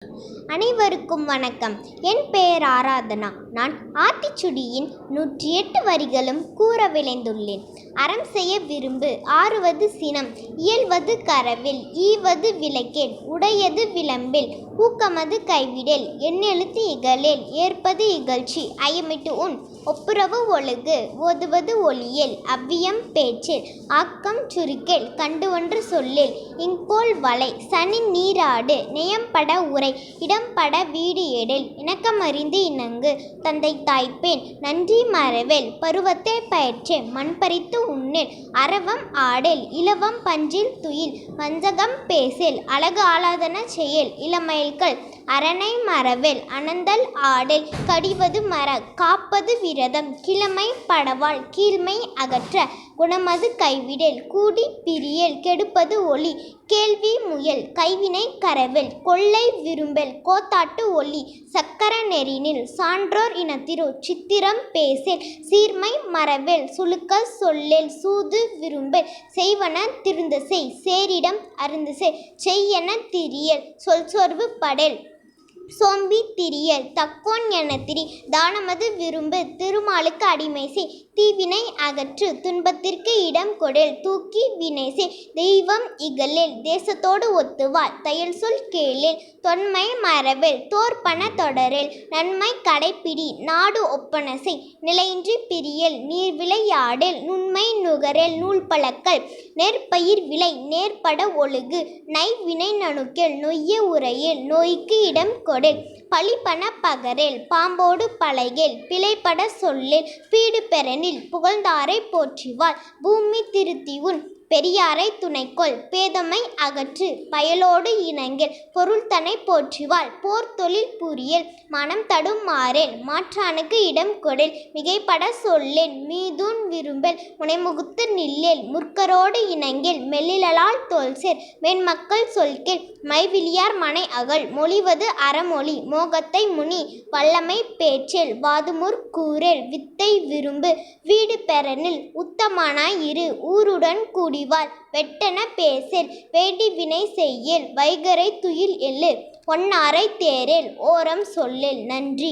அனைவருக்கும் வணக்கம். என் பெயர் ஆராதனா. நான் ஆத்திச்சுடியின் 108 வரிகளும் கூற விளைந்துள்ளேன். அறம் செய்ய விரும்பு, ஆறுவது சினம், இயல்வது கரவில், ஈவது விளக்கேல், உடையது விளம்பில், ஊக்கமது கைவிடேல், எண்ணெழுத்து இகழேல், ஏற்பது இகழ்ச்சி, ஐயமிட்டு உன் ஒப்புரவு ஒழுகு, ஓதுவது ஒளியேல், அவ்வியம் பேச்சேல், ஆக்கம் சுருக்கேல், கண்டு ஒன்று சொல்லேல், இங்கோல் வளை, சனி நீராடு, நெயம்பட உரை, இடம்பட வீடு ஏடேல், இணக்கமறிந்து இணங்கு, தந்தை தாய்ப்பேன், நன்றி மறவேல், பருவத்தை பயிற்றே, மண்பறித்து உண்ணேல், அரவம் ஆடேல், இலவம் பஞ்சில் துயில், வஞ்சகம் பேசேல், அழகு ஆளாதன செய்யேல், இளமயில்கள் அரணை மறவேல், அனந்தல் ஆடேல், கடிவது மற, காப்பது விரதம், கிழமை படவால், கீழ்மை அகற்ற, குணமது கைவிடேல், கூடி பிரியேல், கெடுப்பது ஒளி, கேள்வி முயல், கைவினை கரவேல், கொள்ளை விரும்பேல், கோத்தாட்டு ஒளி, சக்கர நெறினில், சான்றோர் இனத்திரு, சித்திரம் பேசேல், சீர்மை மறவேல், சுழுக்கல் சொல்லேல், சூது விரும்பேல், செய்வன திருந்த செய், சேரிடம் அருந்து செய்யென திரியேல், சொல்சோர்வு படேல், சோம்பி திரியேல், தக்கோன் என திரி, தானமது விரும்பு, திருமாலுக்கு அடிமை செய், தீவினை அகற்று, துன்பத்திற்கு இடம் கொடேல், தூக்கி வினை செய், தெய்வம் இகழேல், தேசத்தோடு ஒத்துவாழ், தையல் சொல் கேளேல், தொன்மை மறவேல், தோற்பன தொடரேல், நன்மை கடைப்பிடி, நாடு ஒப்பன செய், நிலையின்றி பிரியேல், நீர் விளையாடேல், நுண்மை நுகரேல், நூல் பழக்கல், நெற்பயிர் விளை, நேர்பட ஒழுகு, நைவினை நணுக்கேல், நொய்ய உரையேல், நோய்க்கு இடம் கொடேல், பழிபன பகரேல், பாம்போடு பழகேல், பிழைபட சொல்லேல், பீடு பெறனில், புகழ்ந்தாரை போற்றிவாள், பூமி திருத்தி உன் பெரியாரை துணைக்கொள், பேதமை அகற்று, பயலோடு இணங்கேல், பொருள்தனை போற்றிவாள், போர் தொழில் புரியேல், மனம் தடுமாறேல், மாற்றானுக்கு இடம் கொடேல், மிகைப்பட சொல்லேல், மீதூன் விரும்பேல், முனைமுகுத்து நில்லேல், முற்கரோடு இணங்கேல், மெல்லியலால் தோள்சேர், மென்மக்கள் சொல்கேள், மைவிலியார் மனை அகல், மொழிவது அறமொழி, மோகத்தை முனி, வல்லமை பேச்சேல், வாதுமுற் கூறேல், வித்தை விரும்பு, வீடு பெறனில், உத்தமனாய் இரு, ஊருடன் கூடிவாழ், வெட்டென பேசேல், வேண்டி வினை செய்யேல், வைகறை துயில் எழு, பொன்னாரை தேரேல், ஓரம் சொல்லேல். நன்றி.